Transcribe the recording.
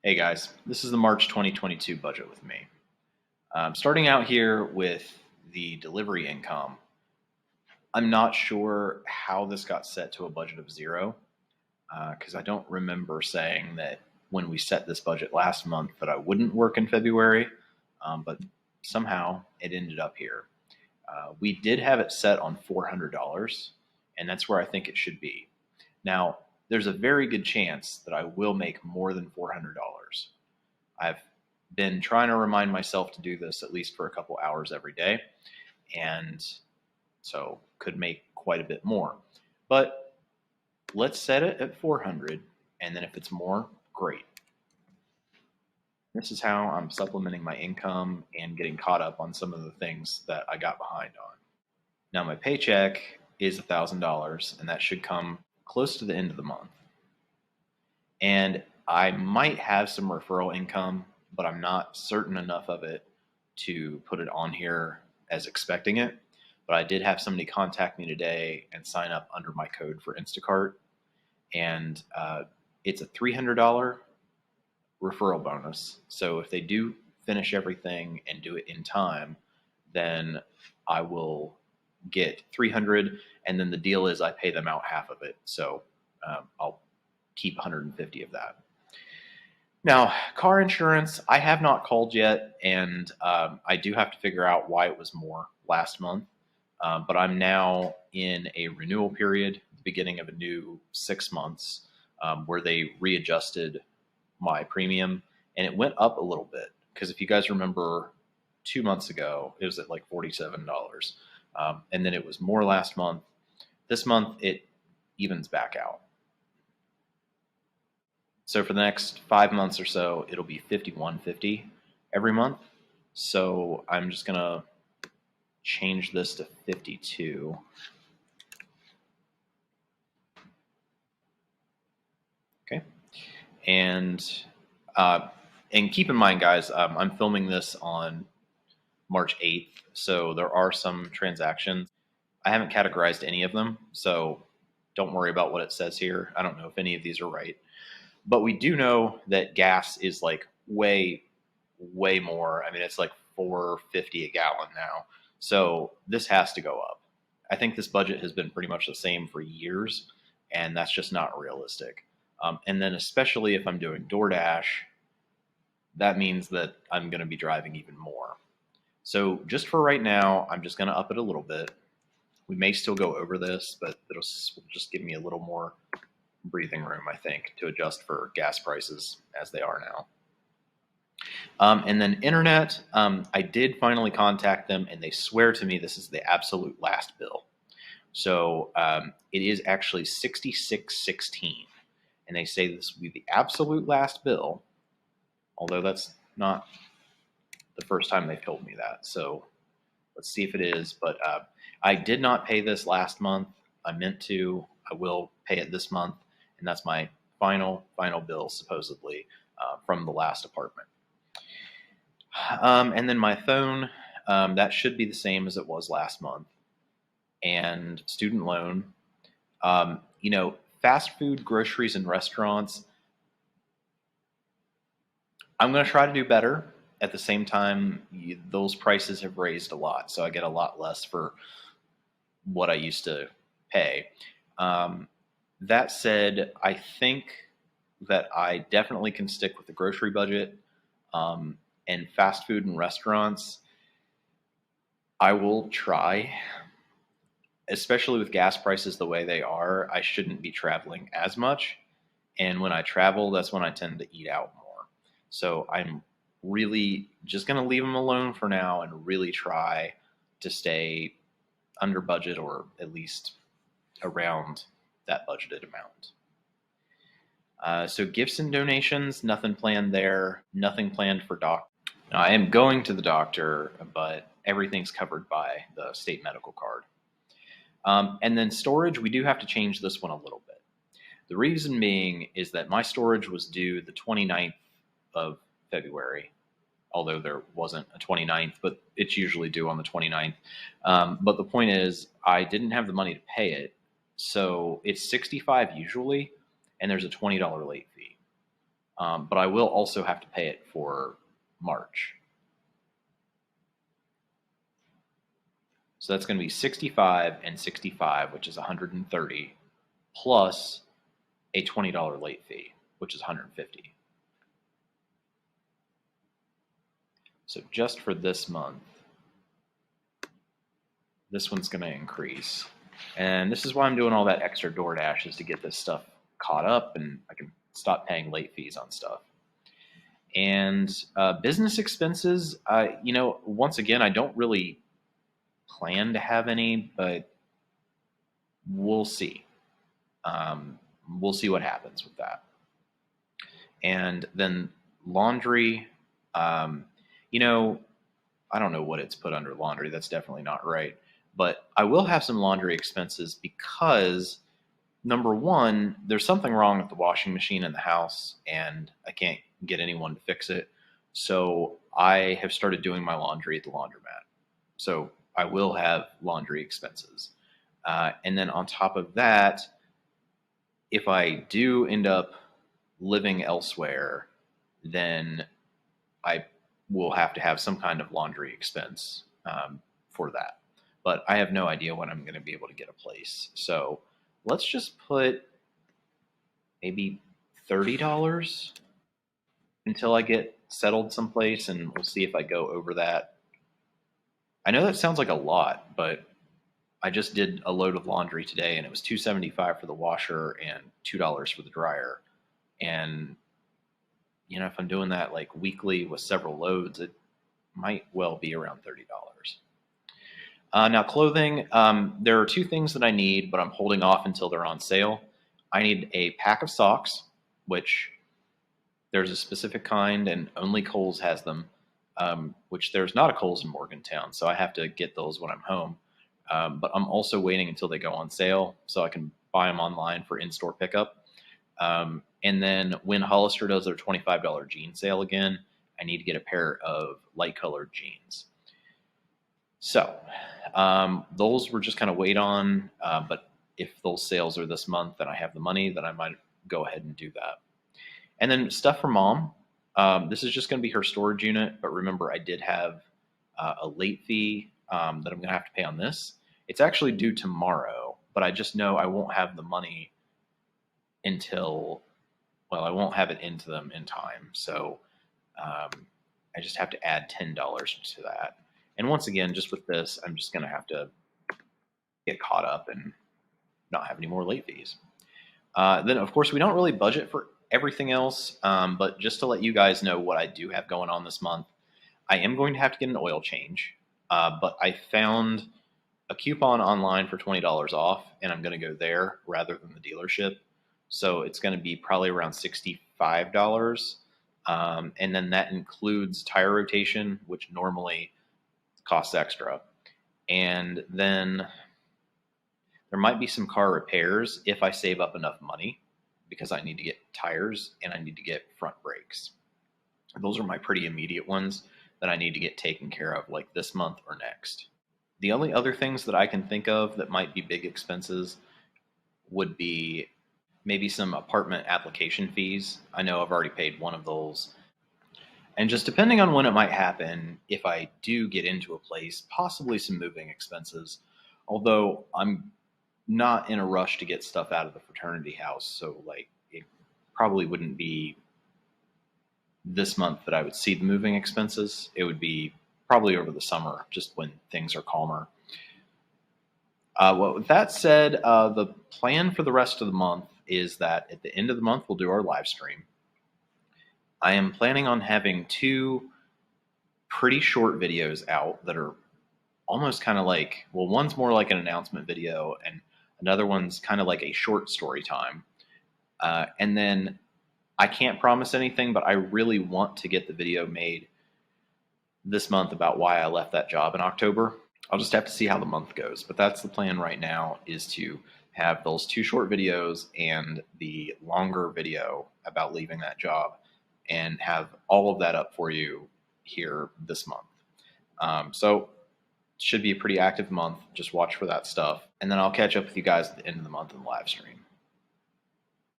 Hey guys, this is the March 2022 budget with me. Starting out here with the delivery income, I'm not sure how this got set to a budget of zero because I don't remember saying that when we set this budget last month that I wouldn't work in February, but somehow it ended up here. We did have it set on $400, and that's where I think it should be. Now, there's a very good chance that I will make more than $400. I've been trying to remind myself to do this at least for a couple hours every day, and so could make quite a bit more. But let's set it at 400, and then if it's more, great. This is how I'm supplementing my income and getting caught up on some of the things that I got behind on. Now my paycheck is $1,000, and that should come close to the end of the month. And I might have some referral income, but I'm not certain enough of it to put it on here as expecting it. But I did have somebody contact me today and sign up under my code for Instacart. And it's a $300 referral bonus. So if they do finish everything and do it in time, then I will get 300. And then the deal is I pay them out half of it. So I'll keep 150 of that. Now, car insurance, I have not called yet, and I do have to figure out why it was more last month. But I'm now in a renewal period, the beginning of a new 6 months, where they readjusted my premium, and it went up a little bit. Because if you guys remember, 2 months ago, it was at like $47. And then it was more last month. This month, it evens back out. So for the next 5 months or so, it'll be $51.50 every month. So I'm just gonna change this to 52. Okay, and keep in mind, guys, I'm filming this on March 8th, so there are some transactions. I haven't categorized any of them, so don't worry about what it says here. I don't know if any of these are right. But we do know that gas is like way more. I mean, it's like $4.50 a gallon now. So this has to go up. I think this budget has been pretty much the same for years, and that's just not realistic. And then especially if I'm doing DoorDash, that means that I'm going to be driving even more. So just for right now, I'm just going to up it a little bit. We may still go over this, but it'll just give me a little more breathing room, I think, to adjust for gas prices as they are now. And then internet, I did finally contact them, and they swear to me this is the absolute last bill. So it is actually $66.16, and they say this will be the absolute last bill, although that's not the first time they've told me that. So let's see if it is. But I did not pay this last month. I meant to. I will pay it this month. And that's my final bill, supposedly, from the last apartment. And then my phone, that should be the same as it was last month. And student loan, fast food, groceries, and restaurants, I'm going to try to do better. At the same time, those prices have raised a lot, so I get a lot less for what I used to pay. That said, I think that I definitely can stick with the grocery budget, and fast food and restaurants. I will try, especially with gas prices the way they are. I shouldn't be traveling as much. And when I travel, that's when I tend to eat out more. So I'm really just going to leave them alone for now and really try to stay under budget, or at least around that budgeted amount. So gifts and donations, nothing planned there, nothing planned for doctor. Now, I am going to the doctor, but everything's covered by the state medical card. And then storage, we do have to change this one a little bit. The reason being is that my storage was due the 29th of February, although there wasn't a 29th, but it's usually due on the 29th. But the point is, I didn't have the money to pay it. So it's $65 usually, and there's a $20 late fee. but I will also have to pay it for March. So that's going to be 65 and 65, which is 130, plus a $20 late fee, which is 150. So just for this month, this one's going to increase. And this is why I'm doing all that extra DoorDash, is to get this stuff caught up and I can stop paying late fees on stuff. And business expenses, once again, I don't really plan to have any, but we'll see. We'll see what happens with that. And then laundry, I don't know what it's put under laundry. That's definitely not right. But I will have some laundry expenses because, number one, there's something wrong with the washing machine in the house and I can't get anyone to fix it. So I have started doing my laundry at the laundromat. So I will have laundry expenses. And then on top of that, if I do end up living elsewhere, then I will have to have some kind of laundry expense for that. But I have no idea when I'm going to be able to get a place. So let's just put maybe $30 until I get settled someplace, and we'll see if I go over that. I know that sounds like a lot, but I just did a load of laundry today, and it was $2.75 for the washer and $2 for the dryer. And if I'm doing that like weekly with several loads, it might well be around $30. Now clothing, there are two things that I need, but I'm holding off until they're on sale. I need a pack of socks, which there's a specific kind and only Kohl's has them, which there's not a Kohl's in Morgantown, so I have to get those when I'm home. But I'm also waiting until they go on sale so I can buy them online for in-store pickup. And then when Hollister does their $25 jean sale again, I need to get a pair of light colored jeans. So those we're just kind of wait on. But if those sales are this month and I have the money, then I might go ahead and do that. And then stuff for mom. This is just going to be her storage unit. But remember, I did have a late fee that I'm going to have to pay on this. It's actually due tomorrow, but I just know I won't have the money until, I won't have it into them in time. So I just have to add $10 to that. And once again, just with this, I'm just going to have to get caught up and not have any more late fees. Then, of course, we don't really budget for everything else, but just to let you guys know what I do have going on this month, I am going to have to get an oil change, but I found a coupon online for $20 off, and I'm going to go there rather than the dealership. So it's going to be probably around $65. And then that includes tire rotation, which normally costs extra. And then there might be some car repairs if I save up enough money, because I need to get tires and I need to get front brakes. Those are my pretty immediate ones that I need to get taken care of, like this month or next. The only other things that I can think of that might be big expenses would be maybe some apartment application fees. I know I've already paid one of those. And just depending on when it might happen, if I do get into a place, possibly some moving expenses. Although I'm not in a rush to get stuff out of the fraternity house. So it probably wouldn't be this month that I would see the moving expenses. It would be probably over the summer, just when things are calmer. Well, with that said, the plan for the rest of the month is that at the end of the month, we'll do our live stream. I am planning on having 2 pretty short videos out that are almost kind of like, one's more like an announcement video and another one's kind of like a short story time. And then I can't promise anything, but I really want to get the video made this month about why I left that job in October. I'll just have to see how the month goes, but that's the plan right now, is to have those 2 short videos and the longer video about leaving that job, and have all of that up for you here this month. So it should be a pretty active month. Just watch for that stuff. And then I'll catch up with you guys at the end of the month in the live stream.